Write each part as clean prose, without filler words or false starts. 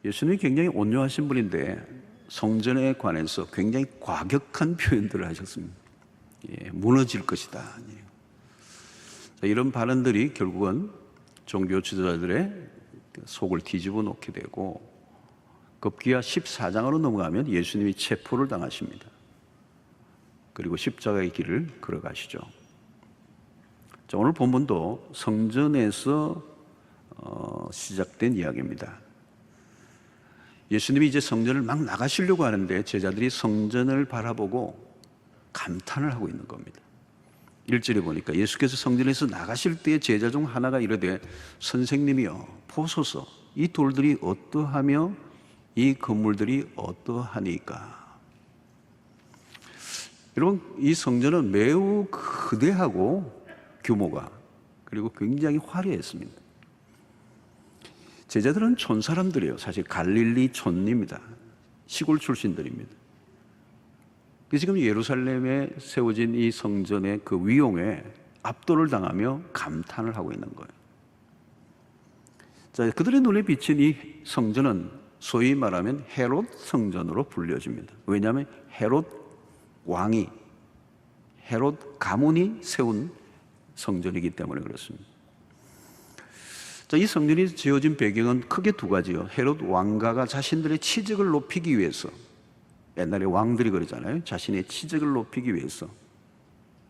예수님이 굉장히 온유하신 분인데 성전에 관해서 굉장히 과격한 표현들을 하셨습니다. 무너질 것이다. 이런 발언들이 결국은 종교 지도자들의 속을 뒤집어 놓게 되고, 급기야 14장으로 넘어가면 예수님이 체포를 당하십니다. 그리고 십자가의 길을 걸어가시죠. 자, 오늘 본문도 성전에서 시작된 이야기입니다. 예수님이 이제 성전을 막 나가시려고 하는데 제자들이 성전을 바라보고 감탄을 하고 있는 겁니다. 1절에 보니까 예수께서 성전에서 나가실 때에 제자 중 하나가 이르되 선생님이여 보소서 이 돌들이 어떠하며 이 건물들이 어떠하니까. 여러분, 이 성전은 매우 거대하고 규모가, 그리고 굉장히 화려했습니다. 제자들은 촌 사람들이에요. 사실 갈릴리 촌입니다. 시골 출신들입니다. 지금 예루살렘에 세워진 이 성전의 그 위용에 압도를 당하며 감탄을 하고 있는 거예요. 자, 그들의 눈에 비친 이 성전은 소위 말하면 헤롯 성전으로 불려집니다. 왜냐하면 헤롯 왕이, 헤롯 가문이 세운 성전이기 때문에 그렇습니다. 자, 이 성전이 지어진 배경은 크게 두 가지요. 헤롯 왕가가 자신들의 치적을 높이기 위해서, 옛날에 왕들이 그러잖아요. 자신의 치적을 높이기 위해서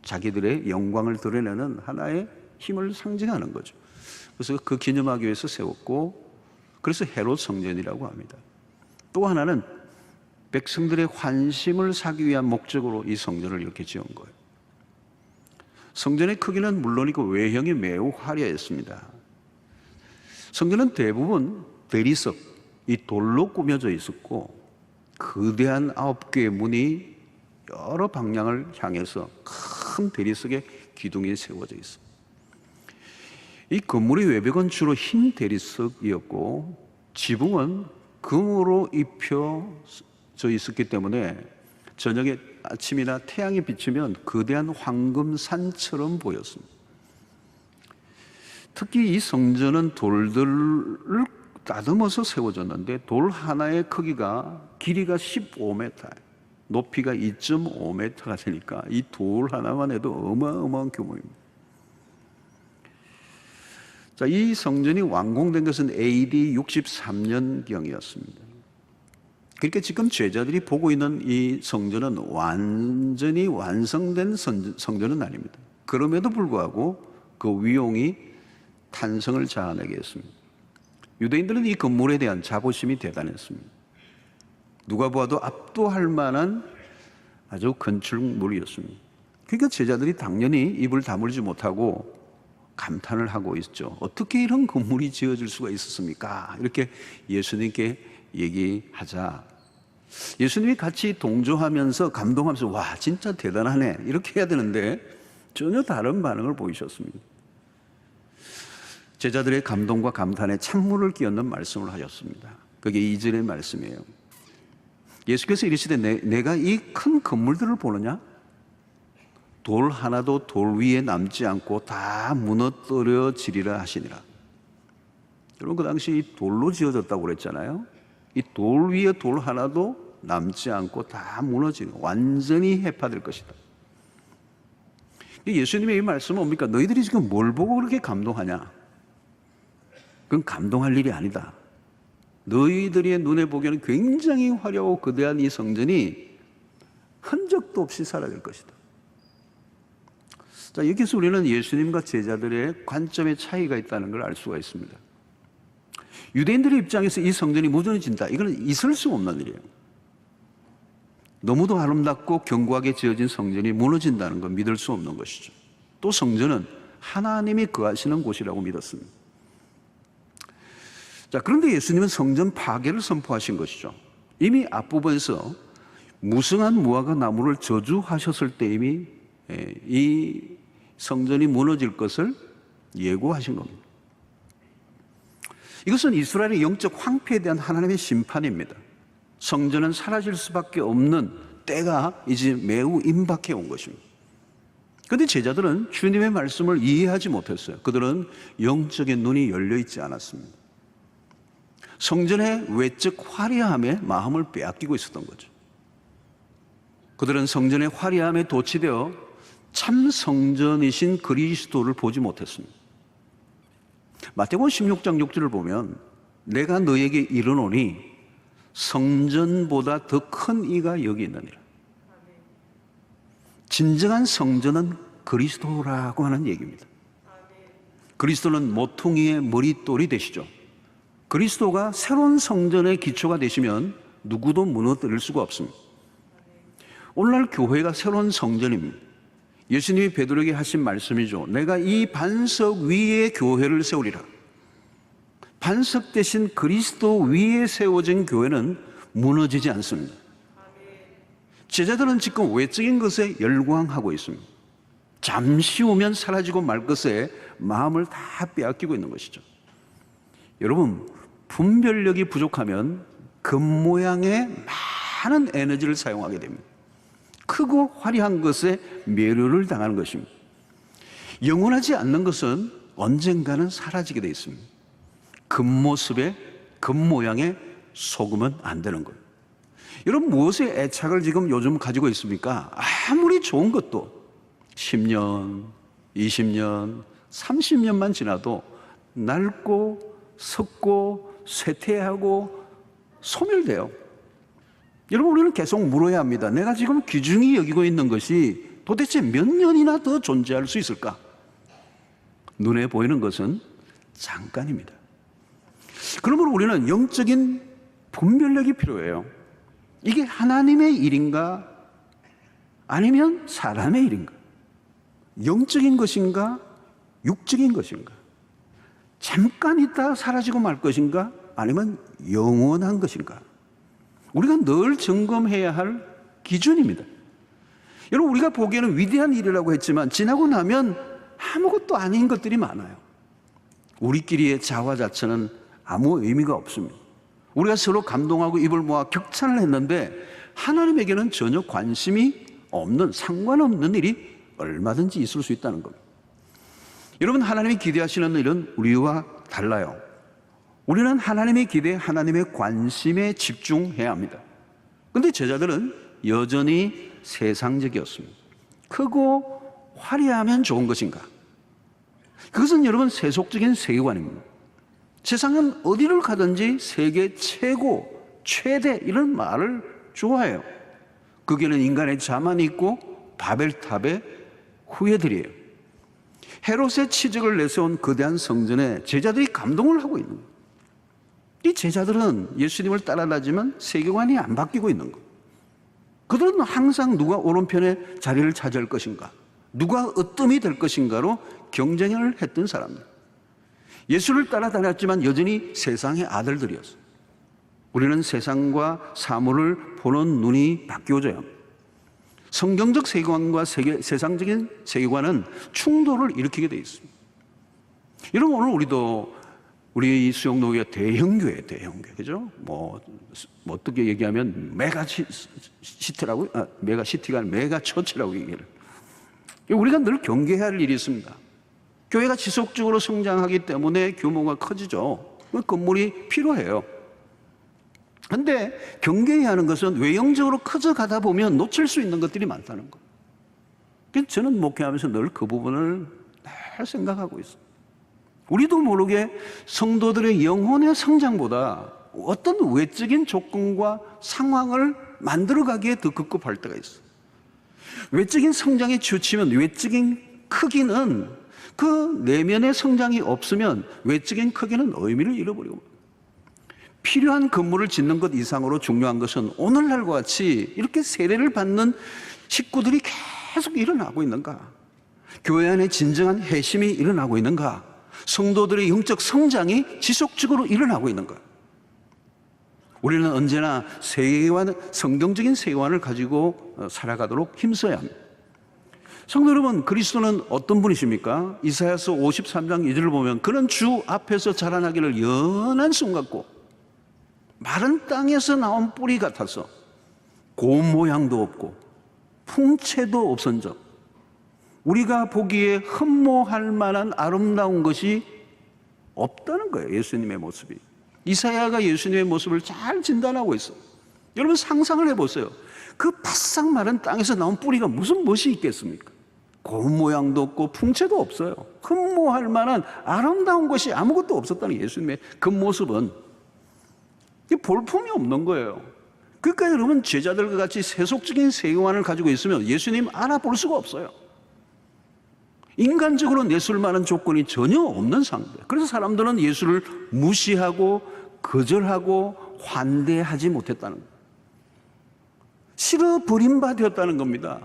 자기들의 영광을 드러내는 하나의 힘을 상징하는 거죠. 그래서 그 기념하기 위해서 세웠고, 그래서 헤롯 성전이라고 합니다. 또 하나는 백성들의 환심을 사기 위한 목적으로 이 성전을 이렇게 지은 거예요. 성전의 크기는 물론이고 외형이 매우 화려했습니다. 성전은 대부분 대리석, 이 돌로 꾸며져 있었고, 거대한 9개의 문이 여러 방향을 향해서 큰 대리석의 기둥이 세워져 있습니다. 이 건물의 외벽은 주로 흰 대리석이었고 지붕은 금으로 입혀져 있었기 때문에 저녁에 아침이나 태양이 비치면 거대한 황금산처럼 보였습니다. 특히 이 성전은 돌들을 다듬어서 세워졌는데 돌 하나의 크기가 길이가 15m, 높이가 2.5m가 되니까 이 돌 하나만 해도 어마어마한 규모입니다. 자, 이 성전이 완공된 것은 AD 63년경이었습니다. 그러니까 지금 제자들이 보고 있는 이 성전은 완전히 완성된 성전은 아닙니다. 그럼에도 불구하고 그 위용이 탄성을 자아내게 했습니다. 유대인들은 이 건물에 대한 자부심이 대단했습니다. 누가 보아도 압도할 만한 아주 건축물이었습니다. 그러니까 제자들이 당연히 입을 다물지 못하고 감탄을 하고 있죠. 어떻게 이런 건물이 지어질 수가 있었습니까? 이렇게 예수님께 얘기하자 예수님이 같이 동조하면서 감동하면서 와 진짜 대단하네 이렇게 해야 되는데 전혀 다른 반응을 보이셨습니다. 제자들의 감동과 감탄에 찬물을 끼얹는 말씀을 하셨습니다. 그게 2절의 말씀이에요. 예수께서 이르시되 내가 이 큰 건물들을 보느냐? 돌 하나도 돌 위에 남지 않고 다 무너뜨려지리라 하시니라. 여러분, 그 당시 이 돌로 지어졌다고 그랬잖아요. 이 돌 위에 돌 하나도 남지 않고 다 무너지는, 완전히 해파될 것이다. 예수님의 이 말씀은 뭡니까? 너희들이 지금 뭘 보고 그렇게 감동하냐? 그건 감동할 일이 아니다. 너희들의 눈에 보기에는 굉장히 화려하고 거대한 이 성전이 흔적도 없이 사라질 것이다. 자, 여기서 우리는 예수님과 제자들의 관점의 차이가 있다는 걸 알 수가 있습니다. 유대인들의 입장에서 이 성전이 무너진다, 이건 있을 수 없는 일이에요. 너무도 아름답고 견고하게 지어진 성전이 무너진다는 건 믿을 수 없는 것이죠. 또 성전은 하나님이 거하시는 곳이라고 믿었습니다. 자, 그런데 예수님은 성전 파괴를 선포하신 것이죠. 이미 앞부분에서 무성한 무화과 나무를 저주하셨을 때 이미 이 성전이 무너질 것을 예고하신 겁니다. 이것은 이스라엘의 영적 황폐에 대한 하나님의 심판입니다. 성전은 사라질 수밖에 없는 때가 이제 매우 임박해 온 것입니다. 그런데 제자들은 주님의 말씀을 이해하지 못했어요. 그들은 영적인 눈이 열려 있지 않았습니다. 성전의 외적 화려함에 마음을 빼앗기고 있었던 거죠. 그들은 성전의 화려함에 도취되어 참 성전이신 그리스도를 보지 못했습니다. 마태복음 16장 6절을 보면 내가 너에게 이르노니 성전보다 더 큰 이가 여기 있느니라. 진정한 성전은 그리스도라고 하는 얘기입니다. 그리스도는 모퉁이의 머릿돌이 되시죠. 그리스도가 새로운 성전의 기초가 되시면 누구도 무너뜨릴 수가 없습니다. 오늘날 교회가 새로운 성전입니다. 예수님이 베드로에게 하신 말씀이죠. 내가 이 반석 위에 교회를 세우리라. 반석 대신 그리스도 위에 세워진 교회는 무너지지 않습니다. 제자들은 지금 외적인 것에 열광하고 있습니다. 잠시 후면 사라지고 말 것에 마음을 다 빼앗기고 있는 것이죠. 여러분, 분별력이 부족하면 겉모양에 많은 에너지를 사용하게 됩니다. 크고 화려한 것에 매료를 당하는 것입니다. 영원하지 않는 것은 언젠가는 사라지게 되어 있습니다. 겉모습에 겉모양에 속으면 안 되는 거예요. 여러분, 무엇에 애착을 지금 요즘 가지고 있습니까? 아무리 좋은 것도 10년, 20년, 30년만 지나도 낡고 썩고 쇠퇴하고 소멸돼요. 여러분, 우리는 계속 물어야 합니다. 내가 지금 귀중히 여기고 있는 것이 도대체 몇 년이나 더 존재할 수 있을까? 눈에 보이는 것은 잠깐입니다. 그러므로 우리는 영적인 분별력이 필요해요. 이게 하나님의 일인가 아니면 사람의 일인가? 영적인 것인가 육적인 것인가? 잠깐 있다 사라지고 말 것인가 아니면 영원한 것인가? 우리가 늘 점검해야 할 기준입니다. 여러분, 우리가 보기에는 위대한 일이라고 했지만 지나고 나면 아무것도 아닌 것들이 많아요. 우리끼리의 자화자찬은 아무 의미가 없습니다. 우리가 서로 감동하고 입을 모아 격찬을 했는데 하나님에게는 전혀 관심이 없는, 상관없는 일이 얼마든지 있을 수 있다는 겁니다. 여러분, 하나님이 기대하시는 일은 우리와 달라요. 우리는 하나님의 기대, 하나님의 관심에 집중해야 합니다. 그런데 제자들은 여전히 세상적이었습니다. 크고 화려하면 좋은 것인가? 그것은 여러분 세속적인 세계관입니다. 세상은 어디를 가든지 세계 최고, 최대 이런 말을 좋아해요. 거기에는 인간의 자만이 있고 바벨탑의 후예들이에요. 헤롯의 치적을 내세운 거대한 성전에 제자들이 감동을 하고 있는 거예요. 이 제자들은 예수님을 따라다니지만 세계관이 안 바뀌고 있는 거예요. 그들은 항상 누가 오른편에 자리를 차지할 것인가, 누가 으뜸이 될 것인가로 경쟁을 했던 사람들. 예수를 따라다녔지만 여전히 세상의 아들들이었어요. 우리는 세상과 사물을 보는 눈이 바뀌어져요. 성경적 세계관과 세상적인 세계관은 충돌을 일으키게 되어 있습니다. 여러분, 오늘 우리 수영노교가 대형교회, 그죠? 어떻게 얘기하면 메가시티라고, 메가시티가 아니라 메가처치라고 얘기해요. 우리가 늘 경계해야 할 일이 있습니다. 교회가 지속적으로 성장하기 때문에 규모가 커지죠. 건물이 필요해요. 그런데 경계해야 하는 것은 외형적으로 커져가다 보면 놓칠 수 있는 것들이 많다는 거. 그래서 저는 목회하면서 늘 그 부분을 늘 생각하고 있어요. 우리도 모르게 성도들의 영혼의 성장보다 어떤 외적인 조건과 상황을 만들어가기에 더 급급할 때가 있어요. 외적인 성장에 치우치면 외적인 크기는, 그 내면의 성장이 없으면 외적인 크기는 의미를 잃어버리고, 필요한 건물을 짓는 것 이상으로 중요한 것은 오늘날과 같이 이렇게 세례를 받는 식구들이 계속 일어나고 있는가? 교회 안에 진정한 회심이 일어나고 있는가? 성도들의 영적 성장이 지속적으로 일어나고 있는가? 우리는 언제나 세계관, 성경적인 세계관을 가지고 살아가도록 힘써야 합니다. 성도 여러분, 그리스도는 어떤 분이십니까? 이사야서 53장 2절을 보면 그는 주 앞에서 자라나기를 연한 순 같고 마른 땅에서 나온 뿌리 같아서 고운 모양도 없고 풍채도 없은즉 우리가 보기에 흠모할 만한 아름다운 것이 없다는 거예요. 예수님의 모습이. 이사야가 예수님의 모습을 잘 진단하고 있어요. 여러분 상상을 해보세요. 그 바싹 마른 땅에서 나온 뿌리가 무슨 멋이 있겠습니까? 고운 모양도 없고 풍채도 없어요. 흠모할 만한 아름다운 것이 아무것도 없었다는 예수님의 그 모습은 볼품이 없는 거예요. 그러니까 여러분 제자들과 같이 세속적인 세계관을 가지고 있으면 예수님 알아볼 수가 없어요. 인간적으로 내세울 만한 조건이 전혀 없는 상태. 그래서 사람들은 예수를 무시하고 거절하고 환대하지 못했다는 거예요. 싫어 버림받았다는 겁니다.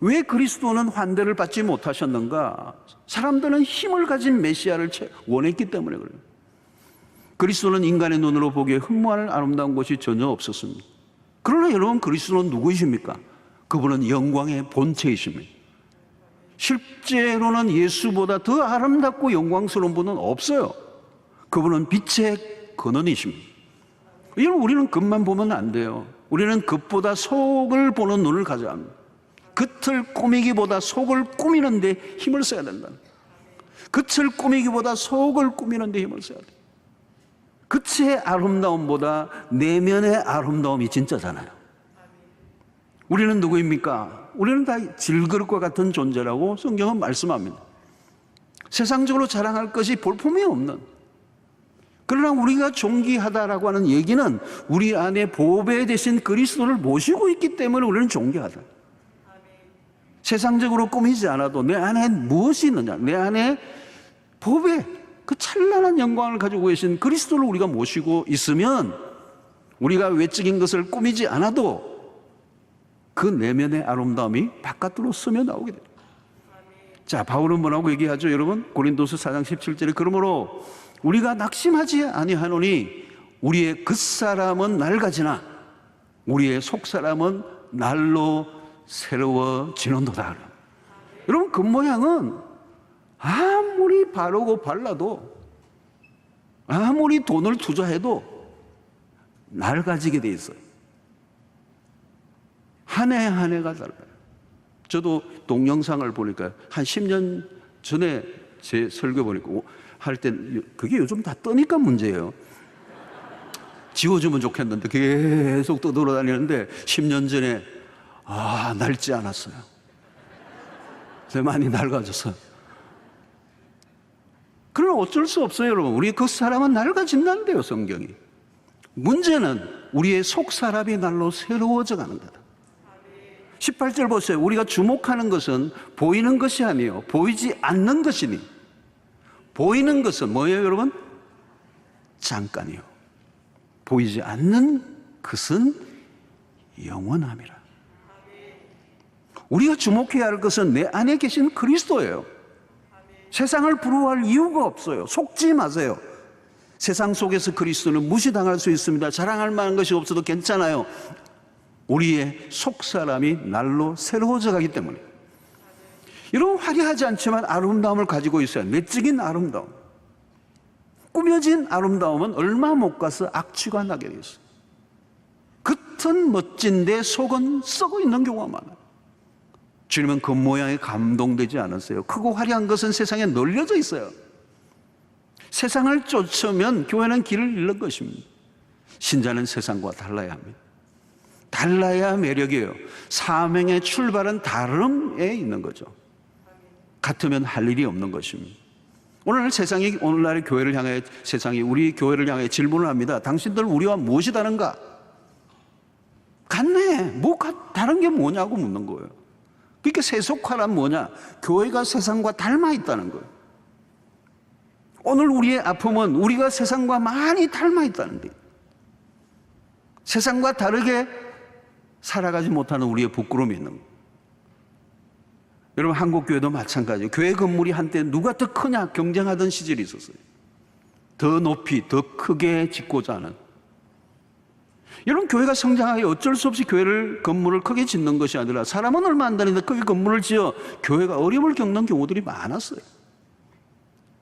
왜 그리스도는 환대를 받지 못하셨는가? 사람들은 힘을 가진 메시아를 원했기 때문에 그래요. 그리스도는 인간의 눈으로 보기에 흠모할 아름다운 것이 전혀 없었습니다. 그러나 여러분 그리스도는 누구이십니까? 그분은 영광의 본체이십니다. 실제로는 예수보다 더 아름답고 영광스러운 분은 없어요. 그분은 빛의 근원이십니다. 여러분 우리는 겉만 보면 안 돼요. 우리는 겉보다 속을 보는 눈을 가져야 합니다. 겉을 꾸미기보다 속을 꾸미는 데 힘을 써야 된다. 겉을 꾸미기보다 속을 꾸미는 데 힘을 써야 돼. 겉의 아름다움보다 내면의 아름다움이 진짜잖아요. 우리는 누구입니까? 우리는 다 질그릇과 같은 존재라고 성경은 말씀합니다. 세상적으로 자랑할 것이 볼품이 없는, 그러나 우리가 존귀하다라고 하는 얘기는 우리 안에 보배 대신 그리스도를 모시고 있기 때문에 우리는 존귀하다. 세상적으로 꾸미지 않아도 내 안에 무엇이 있느냐, 내 안에 보배, 그 찬란한 영광을 가지고 계신 그리스도를 우리가 모시고 있으면 우리가 외적인 것을 꾸미지 않아도 그 내면의 아름다움이 바깥으로 스며 나오게 됩니다. 자, 바울은 뭐라고 얘기하죠, 여러분? 고린도서 4장 17절에 그러므로 우리가 낙심하지 아니하노니 우리의 겉사람은 낡아지나 우리의 속사람은 날로 새로워지는도다. 여러분 겉모양은 아무리 바르고 발라도 아무리 돈을 투자해도 낡아지게 돼 있어요. 한 해 한 해가 달라요. 저도 동영상을 보니까 한 10년 전에 제 설교 보니까 할 때 그게 요즘 다 뜨니까 문제예요. 지워주면 좋겠는데 계속 떠돌아다니는데 10년 전에 낡지 않았어요. 많이 낡아졌어요. 그러나 어쩔 수 없어요, 여러분. 우리 그 사람은 낡아진다는데요, 성경이. 문제는 우리의 속 사람이 날로 새로워져 가는 거다. 18절 보세요. 우리가 주목하는 것은 보이는 것이 아니에요. 보이지 않는 것이니. 보이는 것은 뭐예요, 여러분? 잠깐이요. 보이지 않는 것은 영원함이라. 우리가 주목해야 할 것은 내 안에 계신 그리스도예요. 세상을 부러워할 이유가 없어요. 속지 마세요. 세상 속에서 그리스도는 무시당할 수 있습니다. 자랑할 만한 것이 없어도 괜찮아요. 우리의 속사람이 날로 새로워져 가기 때문에. 여러분 화려하지 않지만 아름다움을 가지고 있어요. 내적인 아름다움. 꾸며진 아름다움은 얼마 못 가서 악취가 나게 돼 있어요. 겉은 멋진데 속은 썩어 있는 경우가 많아요. 주님은 그 모양에 감동되지 않았어요. 크고 화려한 것은 세상에 널려져 있어요. 세상을 쫓으면 교회는 길을 잃는 것입니다. 신자는 세상과 달라야 합니다. 달라야 매력이에요. 사명의 출발은 다름에 있는 거죠. 같으면 할 일이 없는 것입니다. 오늘 세상이, 오늘날의 교회를 향해, 세상이 우리 교회를 향해 질문을 합니다. 당신들 우리와 무엇이 다른가? 같네. 뭐 다른 게 뭐냐고 묻는 거예요. 그러니까 세속화란 뭐냐? 교회가 세상과 닮아 있다는 거예요. 오늘 우리의 아픔은 우리가 세상과 많이 닮아 있다는 거예요. 세상과 다르게 살아가지 못하는 우리의 부끄러움이 있는 거예요. 여러분 한국교회도 마찬가지예요. 교회 건물이 한때 누가 더 크냐 경쟁하던 시절이 있었어요. 더 높이 더 크게 짓고자 하는. 여러분 교회가 성장하기 어쩔 수 없이 건물을 크게 짓는 것이 아니라 사람은 얼마 안 되는데 크게 건물을 지어 교회가 어려움을 겪는 경우들이 많았어요.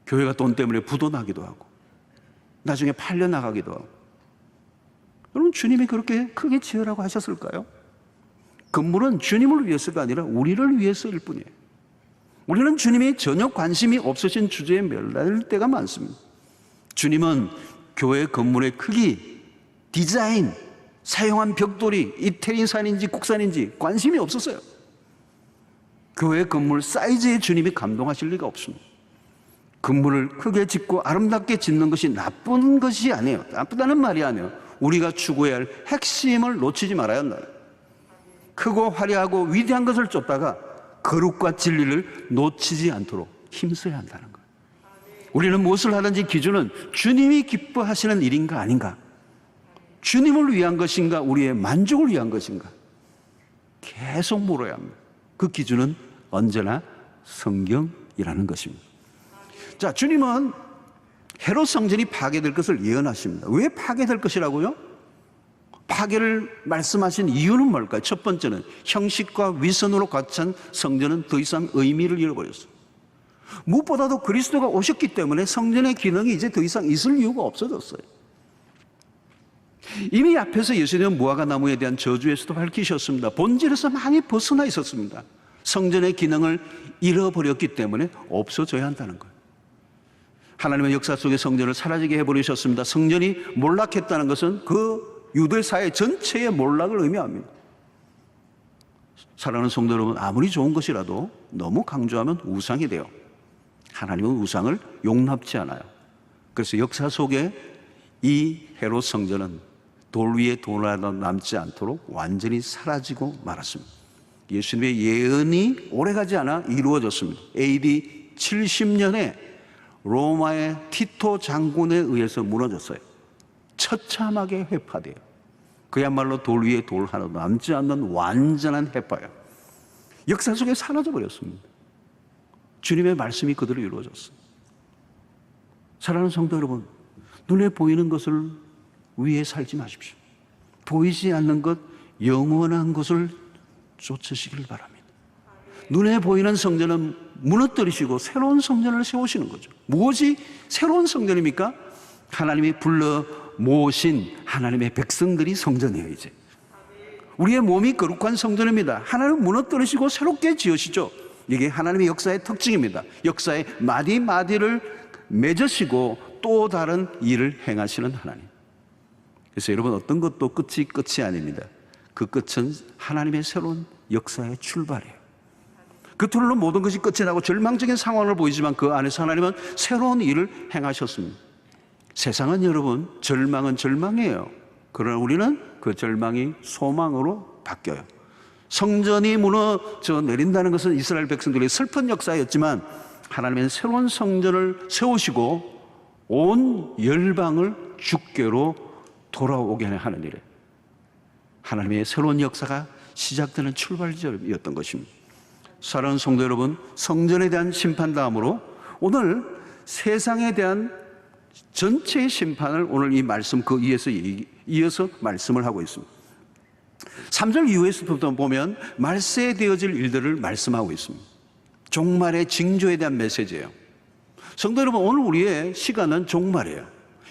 교회가 돈 때문에 부도나기도 하고 나중에 팔려나가기도 하고. 여러분 주님이 그렇게 크게 지으라고 하셨을까요? 건물은 주님을 위해서가 아니라 우리를 위해서일 뿐이에요. 우리는 주님이 전혀 관심이 없으신 주제에 멸할 때가 많습니다. 주님은 교회 건물의 크기, 디자인, 사용한 벽돌이 이태리산인지 국산인지 관심이 없었어요. 교회 건물 사이즈에 주님이 감동하실 리가 없습니다. 건물을 크게 짓고 아름답게 짓는 것이 나쁜 것이 아니에요. 나쁘다는 말이 아니에요. 우리가 추구해야 할 핵심을 놓치지 말아야 한다. 크고 화려하고 위대한 것을 쫓다가 거룩과 진리를 놓치지 않도록 힘써야 한다는 거예요. 우리는 무엇을 하든지 기준은 주님이 기뻐하시는 일인가 아닌가, 주님을 위한 것인가, 우리의 만족을 위한 것인가, 계속 물어야 합니다. 그 기준은 언제나 성경이라는 것입니다. 자, 주님은 헤롯 성전이 파괴될 것을 예언하십니다. 왜 파괴될 것이라고요? 파괴를 말씀하신 이유는 뭘까요? 첫 번째는 형식과 위선으로 갇힌 성전은 더 이상 의미를 잃어버렸어요. 무엇보다도 그리스도가 오셨기 때문에 성전의 기능이 이제 더 이상 있을 이유가 없어졌어요. 이미 앞에서 예수님은 무화과 나무에 대한 저주에서도 밝히셨습니다. 본질에서 많이 벗어나 있었습니다. 성전의 기능을 잃어버렸기 때문에 없어져야 한다는 거예요. 하나님의 역사 속에 성전을 사라지게 해버리셨습니다. 성전이 몰락했다는 것은 그 유대 사회 전체의 몰락을 의미합니다. 사랑하는 성도 여러분, 아무리 좋은 것이라도 너무 강조하면 우상이 돼요. 하나님은 우상을 용납치 않아요. 그래서 역사 속에 이 헤롯 성전은 돌 위에 돌 하나 남지 않도록 완전히 사라지고 말았습니다. 예수님의 예언이 오래가지 않아 이루어졌습니다. AD 70년에 로마의 티토 장군에 의해서 무너졌어요. 처참하게 회파돼요. 그야말로 돌 위에 돌 하나 남지 않는 완전한 회파예요. 역사 속에 사라져 버렸습니다. 주님의 말씀이 그대로 이루어졌어요. 사랑하는 성도 여러분, 눈에 보이는 것을 위해 살지 마십시오. 보이지 않는 것, 영원한 것을 쫓으시길 바랍니다. 눈에 보이는 성전은 무너뜨리시고 새로운 성전을 세우시는 거죠. 무엇이 새로운 성전입니까? 하나님이 불러 모으신 하나님의 백성들이 성전이에요. 이제 우리의 몸이 거룩한 성전입니다. 하나님은 무너뜨리시고 새롭게 지으시죠. 이게 하나님의 역사의 특징입니다. 역사의 마디마디를 맺으시고 또 다른 일을 행하시는 하나님. 그래서 여러분, 어떤 것도 끝이 아닙니다. 그 끝은 하나님의 새로운 역사의 출발이에요. 겉으로는 모든 것이 끝이 나고 절망적인 상황을 보이지만 그 안에서 하나님은 새로운 일을 행하셨습니다. 세상은 여러분, 절망은 절망이에요. 그러나 우리는 그 절망이 소망으로 바뀌어요. 성전이 무너져 내린다는 것은 이스라엘 백성들의 슬픈 역사였지만 하나님은 새로운 성전을 세우시고 온 열방을 주께로 돌아오게 하는 일에 하나님의 새로운 역사가 시작되는 출발점이었던 것입니다. 사랑하는 성도 여러분, 성전에 대한 심판 다음으로 오늘 세상에 대한 전체의 심판을 오늘 이 말씀 그 이어서 말씀을 하고 있습니다. 3절 이후에서부터 보면 말세되어질 일들을 말씀하고 있습니다. 종말의 징조에 대한 메시지예요. 성도 여러분, 오늘 우리의 시간은 종말이에요.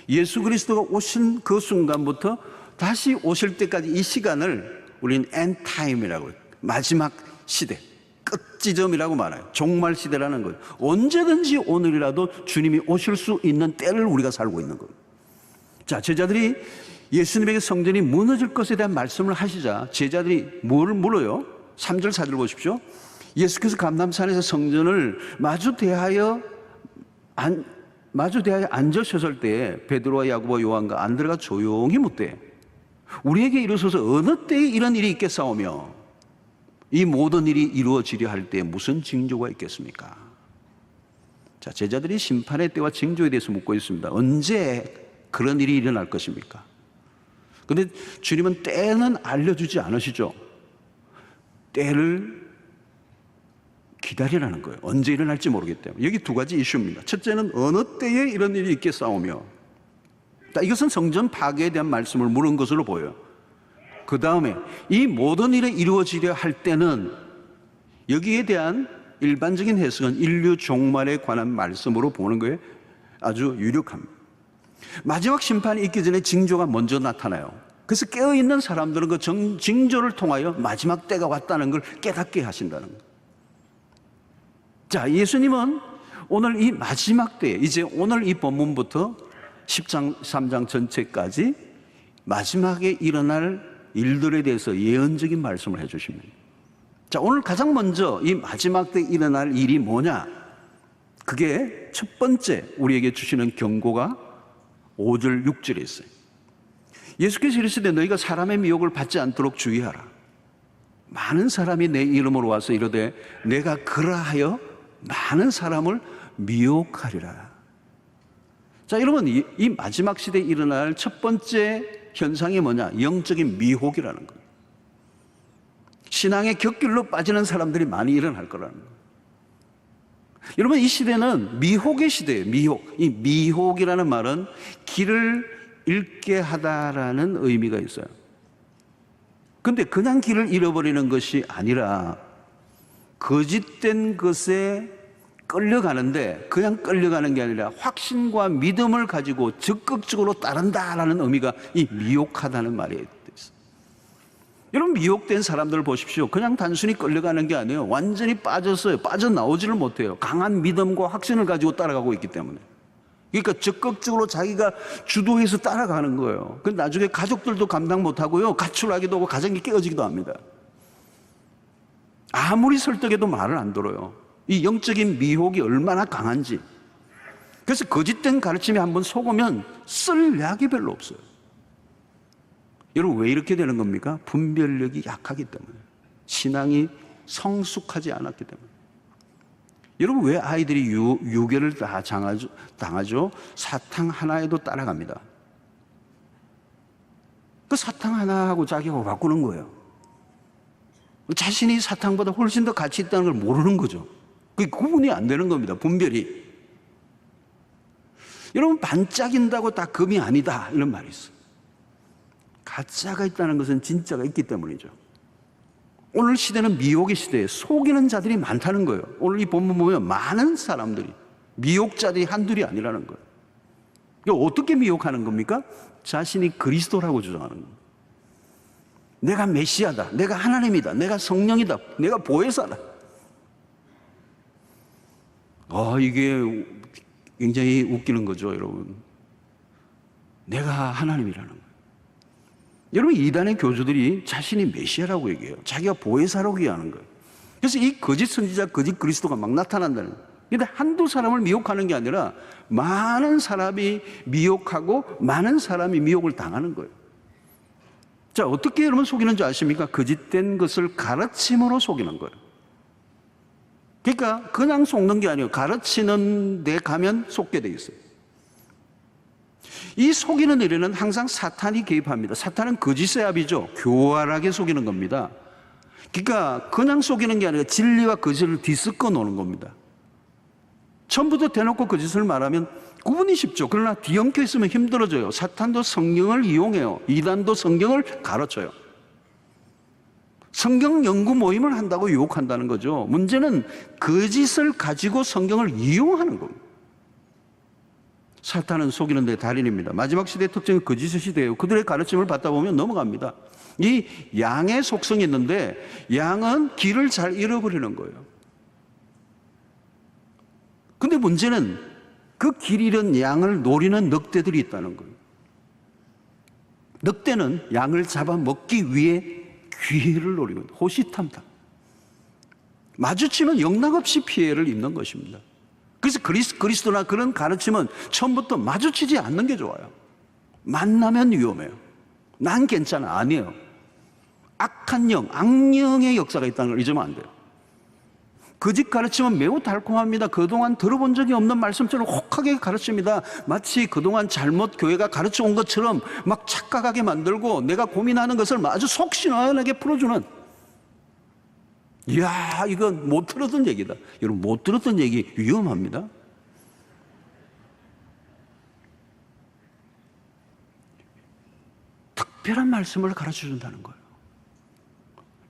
예수 그리스도가 오신 그 순간부터 다시 오실 때까지 이 시간을 우리는 엔타임이라고 해요. 마지막 시대, 끝지점이라고 말해요. 종말 시대라는 거예요. 언제든지 오늘이라도 주님이 오실 수 있는 때를 우리가 살고 있는 거예요. 자, 제자들이 예수님에게 성전이 무너질 것에 대한 말씀을 하시자 제자들이 뭘 물어요? 3절 4절 보십시오. 예수께서 감람산에서 성전을 마주 대하여 앉으셨을 때에 베드로와 야고보 요한과 안드레가 조용히 묻되 우리에게 이르소서 어느 때에 이런 일이 있겠사오며 이 모든 일이 이루어지려 할 때에 무슨 징조가 있겠습니까? 자, 제자들이 심판의 때와 징조에 대해서 묻고 있습니다. 언제 그런 일이 일어날 것입니까? 그런데 주님은 때는 알려주지 않으시죠. 때를 기다리라는 거예요. 언제 일어날지 모르기 때문에. 여기 두 가지 이슈입니다. 첫째는 어느 때에 이런 일이 있겠사오며, 이것은 성전 파괴에 대한 말씀을 물은 것으로 보여요. 그 다음에 이 모든 일이 이루어지려 할 때는, 여기에 대한 일반적인 해석은 인류 종말에 관한 말씀으로 보는 거에 아주 유력합니다. 마지막 심판이 있기 전에 징조가 먼저 나타나요. 그래서 깨어있는 사람들은 그 징조를 통하여 마지막 때가 왔다는 걸 깨닫게 하신다는 거예요. 자, 예수님은 오늘 이 마지막 때에, 이제 오늘 이 본문부터 13장 전체까지 마지막에 일어날 일들에 대해서 예언적인 말씀을 해주십니다. 자, 오늘 가장 먼저 이 마지막 때 일어날 일이 뭐냐? 그게 첫 번째 우리에게 주시는 경고가 5절 6절에 있어요. 예수께서 이르시되 너희가 사람의 미혹을 받지 않도록 주의하라. 많은 사람이 내 이름으로 와서 이르되 내가 그러하여 많은 사람을 미혹하리라. 자, 여러분, 이 마지막 시대에 일어날 첫 번째 현상이 뭐냐? 영적인 미혹이라는 거예요. 신앙의 곁길로 빠지는 사람들이 많이 일어날 거라는 거예요. 여러분, 이 시대는 미혹의 시대예요. 미혹. 이 미혹이라는 말은 길을 잃게 하다라는 의미가 있어요. 근데 그냥 길을 잃어버리는 것이 아니라 거짓된 것에 끌려가는데 그냥 끌려가는 게 아니라 확신과 믿음을 가지고 적극적으로 따른다라는 의미가 이 미혹하다는 말에 있어요. 여러분, 미혹된 사람들 보십시오. 그냥 단순히 끌려가는 게 아니에요. 완전히 빠졌어요. 빠져나오지를 못해요. 강한 믿음과 확신을 가지고 따라가고 있기 때문에. 그러니까 적극적으로 자기가 주도해서 따라가는 거예요. 근데 나중에 가족들도 감당 못하고요. 가출하기도 하고 가정이 깨어지기도 합니다. 아무리 설득해도 말을 안 들어요. 이 영적인 미혹이 얼마나 강한지. 그래서 거짓된 가르침에 한번 속으면 쓸 약이 별로 없어요. 여러분, 왜 이렇게 되는 겁니까? 분별력이 약하기 때문에. 신앙이 성숙하지 않았기 때문에. 여러분, 왜 아이들이 유괴를 다 당하죠? 사탕 하나에도 따라갑니다. 그 사탕 하나하고 자기하고 바꾸는 거예요. 자신이 사탕보다 훨씬 더 가치 있다는 걸 모르는 거죠. 그게 구분이 안 되는 겁니다. 분별이. 여러분, 반짝인다고 다 금이 아니다 이런 말이 있어요. 가짜가 있다는 것은 진짜가 있기 때문이죠. 오늘 시대는 미혹의 시대에 속이는 자들이 많다는 거예요. 오늘 이 본문 보면 많은 사람들이, 미혹자들이 한둘이 아니라는 거예요. 이거 어떻게 미혹하는 겁니까? 자신이 그리스도라고 주장하는 거예요. 내가 메시아다, 내가 하나님이다, 내가 성령이다, 내가 보혜사다. 이게 굉장히 웃기는 거죠, 여러분. 내가 하나님이라는 거예요. 여러분, 이단의 교주들이 자신이 메시아라고 얘기해요. 자기가 보혜사라고 얘기하는 거예요. 그래서 이 거짓 선지자, 거짓 그리스도가 막 나타난다는 거예요. 근데 한두 사람을 미혹하는 게 아니라 많은 사람이 미혹하고 많은 사람이 미혹을 당하는 거예요. 자, 어떻게 여러분 속이는 줄 아십니까? 거짓된 것을 가르침으로 속이는 거예요. 그러니까 그냥 속는 게 아니에요. 가르치는 데 가면 속게 돼 있어요. 이 속이는 일에는 항상 사탄이 개입합니다. 사탄은 거짓의 압이죠. 교활하게 속이는 겁니다. 그러니까 그냥 속이는 게 아니라 진리와 거짓을 뒤섞어 놓는 겁니다. 처음부터 대놓고 거짓을 말하면 구분이 쉽죠. 그러나 뒤엉켜 있으면 힘들어져요. 사탄도 성경을 이용해요. 이단도 성경을 가르쳐요. 성경 연구 모임을 한다고 유혹한다는 거죠. 문제는 거짓을 가지고 성경을 이용하는 겁니다. 사탄은 속이는 데 달인입니다. 마지막 시대의 특징은 거짓의 시대예요. 그들의 가르침을 받다 보면 넘어갑니다. 이 양의 속성이 있는데 양은 길을 잘 잃어버리는 거예요. 근데 문제는 그 길 잃은 양을 노리는 늑대들이 있다는 거예요. 늑대는 양을 잡아먹기 위해 기회를 노리고 호시탐탐. 마주치면 영락없이 피해를 입는 것입니다. 그래서 그리스도나 그런 가르침은 처음부터 마주치지 않는 게 좋아요. 만나면 위험해요. 난 괜찮아. 아니에요. 악한 영, 악령의 역사가 있다는 걸 잊으면 안 돼요. 거짓 가르침은 매우 달콤합니다. 그동안 들어본 적이 없는 말씀처럼 혹하게 가르칩니다. 마치 그동안 잘못 교회가 가르쳐 온 것처럼 막 착각하게 만들고 내가 고민하는 것을 아주 속 시원하게 풀어주는. 이야, 이건 못 들었던 얘기다. 여러분, 못 들었던 얘기 위험합니다. 특별한 말씀을 가르쳐 준다는 거예요.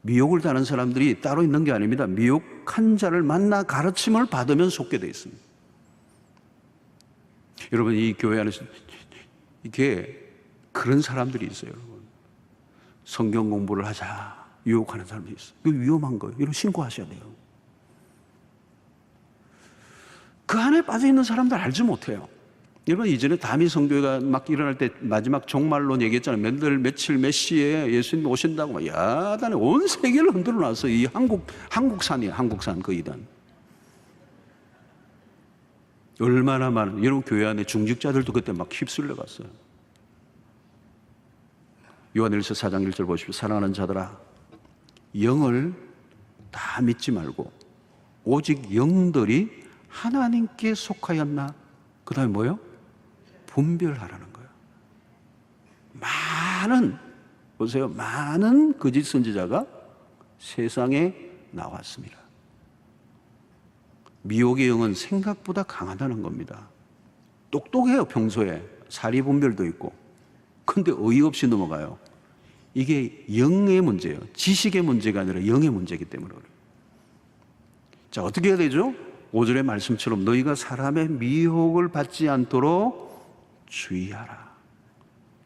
미혹을 당하는 사람들이 따로 있는 게 아닙니다. 미혹한 자를 만나 가르침을 받으면 속게 되어 있습니다. 여러분, 이 교회 안에서 이게 그런 사람들이 있어요. 여러분, 성경 공부를 하자 유혹하는 사람들이 있어요. 이거 위험한 거예요. 이거 신고하셔야 돼요. 그 안에 빠져 있는 사람들 알지 못해요. 여러분, 이전에 다미 성교회가 막 일어날 때 마지막 종말론 얘기했잖아요. 며칠 몇 시에 예수님 오신다고 막 야단에 온 세계를 흔들어 놨어. 이 한국산이에요. 한국산 그 이단. 얼마나 많은, 여러분 교회 안에 중직자들도 그때 막 휩쓸려 갔어요. 요한일서 4장 1절 보십시오. 사랑하는 자들아, 영을 다 믿지 말고 오직 영들이 하나님께 속하였나? 그 다음에 뭐예요? 분별하라는 거예요. 보세요. 많은 거짓 선지자가 세상에 나왔습니다. 미혹의 영은 생각보다 강하다는 겁니다. 똑똑해요, 평소에. 사리 분별도 있고. 근데 어이없이 넘어가요. 이게 영의 문제예요. 지식의 문제가 아니라 영의 문제이기 때문에 그래요. 자, 어떻게 해야 되죠? 5절의 말씀처럼 너희가 사람의 미혹을 받지 않도록 주의하라.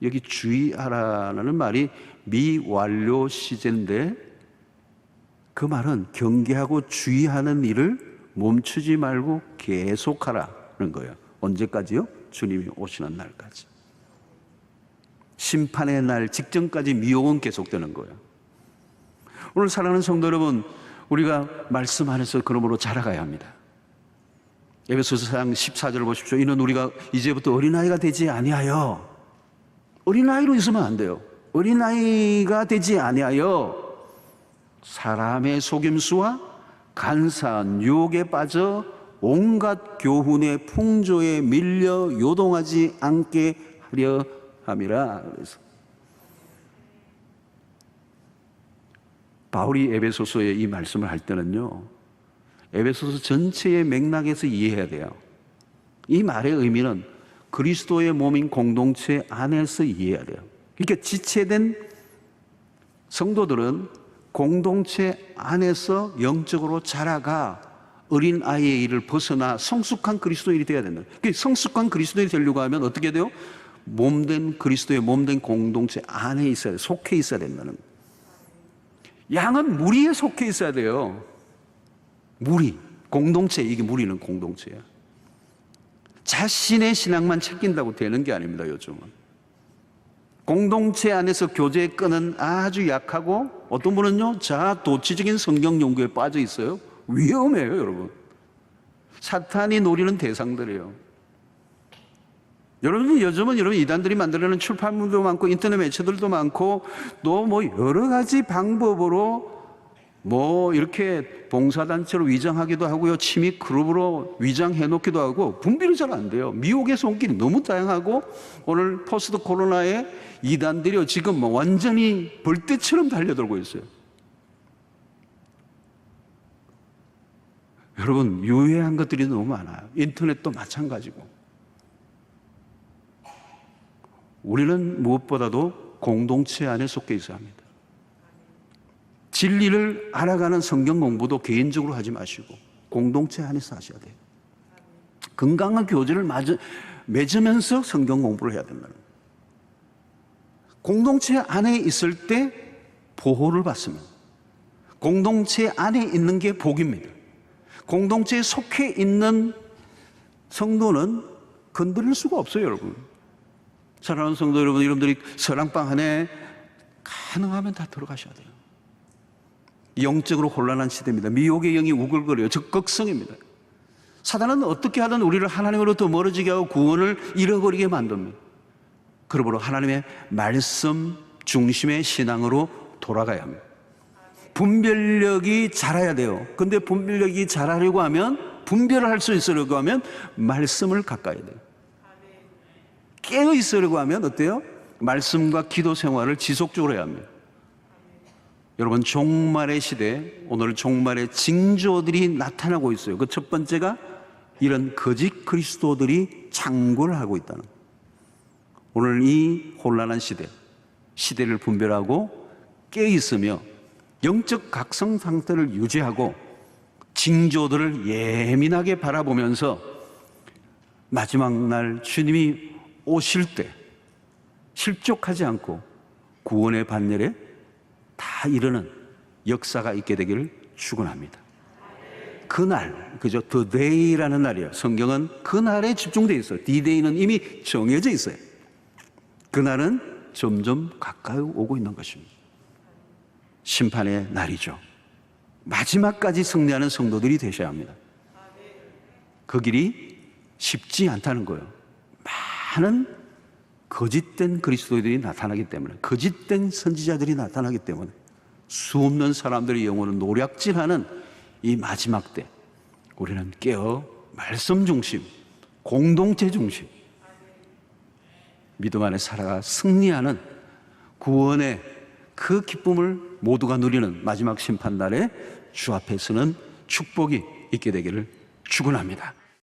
여기 주의하라는 말이 미완료 시제인데, 그 말은 경계하고 주의하는 일을 멈추지 말고 계속하라는 거예요. 언제까지요? 주님이 오시는 날까지. 심판의 날 직전까지 미혹은 계속되는 거예요. 오늘 사랑하는 성도 여러분, 우리가 말씀 안에서 그러므로 자라가야 합니다. 에베소서 4장 14절을 보십시오. 이는 우리가 이제부터 어린아이가 되지 아니하여, 어린아이로 있으면 안 돼요. 어린아이가 되지 아니하여 사람의 속임수와 간사한 유혹에 빠져 온갖 교훈의 풍조에 밀려 요동하지 않게 하려 함이라. 그래서 바울이 에베소서에 이 말씀을 할 때는요, 에베소서 전체의 맥락에서 이해해야 돼요. 이 말의 의미는 그리스도의 몸인 공동체 안에서 이해해야 돼요. 그러니까 지체된 성도들은 공동체 안에서 영적으로 자라가 어린 아이의 일을 벗어나 성숙한 그리스도인이 되어야 된다. 그러니까 성숙한 그리스도인이 되려고 하면 어떻게 돼요? 몸된 그리스도의 몸된 공동체 안에 있어야 돼요. 속해 있어야 된다는. 양은 무리에 속해 있어야 돼요. 무리, 공동체, 이게 무리는 공동체야. 자신의 신앙만 챙긴다고 되는 게 아닙니다, 요즘은. 공동체 안에서 교제의 끈은 아주 약하고, 어떤 분은요, 자도취적인 성경 연구에 빠져 있어요. 위험해요, 여러분. 사탄이 노리는 대상들이에요. 여러분, 요즘은 여러분 이단들이 만들어내는 출판물도 많고 인터넷 매체들도 많고, 또 뭐 여러 가지 방법으로 뭐 이렇게 봉사단체로 위장하기도 하고요, 침입 그룹으로 위장해 놓기도 하고, 분별이 잘 안 돼요. 미혹의 손길이 너무 다양하고, 오늘 포스트 코로나에 이단들이 지금 뭐 완전히 벌떼처럼 달려들고 있어요. 여러분, 유해한 것들이 너무 많아요. 인터넷도 마찬가지고. 우리는 무엇보다도 공동체 안에 속해 있어야 합니다. 진리를 알아가는 성경 공부도 개인적으로 하지 마시고 공동체 안에서 하셔야 돼요. 건강한 교제를 맺으면서 성경 공부를 해야 된다는 거예요. 공동체 안에 있을 때 보호를 받습니다. 공동체 안에 있는 게 복입니다. 공동체에 속해 있는 성도는 건드릴 수가 없어요, 여러분. 사랑하는 성도 여러분, 여러분들이 서랑방 안에 가능하면 다 들어가셔야 돼요. 영적으로 혼란한 시대입니다. 미혹의 영이 우글거려요. 적극성입니다. 사단은 어떻게 하든 우리를 하나님으로부터 멀어지게 하고 구원을 잃어버리게 만듭니다. 그러므로 하나님의 말씀 중심의 신앙으로 돌아가야 합니다. 분별력이 자라야 돼요. 근데 분별력이 자라려고 하면, 분별을 할 수 있으려고 하면 말씀을 가까이 돼요. 깨어 있으려고 하면 어때요? 말씀과 기도 생활을 지속적으로 해야 합니다. 여러분, 종말의 시대, 오늘 종말의 징조들이 나타나고 있어요. 그 첫 번째가 이런 거짓 그리스도들이 창궐을 하고 있다는 거예요. 오늘 이 혼란한 시대를 분별하고 깨어 있으며 영적 각성 상태를 유지하고 징조들을 예민하게 바라보면서 마지막 날 주님이 오실 때 실족하지 않고 구원의 반열에 다 이르는 역사가 있게 되기를 축원합니다. 그날, 그죠? The day라는 날이에요. 성경은 그날에 집중되어 있어요. D-Day는 이미 정해져 있어요. 그날은 점점 가까이 오고 있는 것입니다. 심판의 날이죠. 마지막까지 승리하는 성도들이 되셔야 합니다. 그 길이 쉽지 않다는 거예요. 많은 거짓된 그리스도인들이 나타나기 때문에, 거짓된 선지자들이 나타나기 때문에 수없는 사람들의 영혼을 노략질하는 이 마지막 때 우리는 깨어 말씀 중심, 공동체 중심, 믿음 안에 살아가 승리하는 구원의 그 기쁨을 모두가 누리는 마지막 심판날에 주 앞에 서는 축복이 있게 되기를 축원합니다.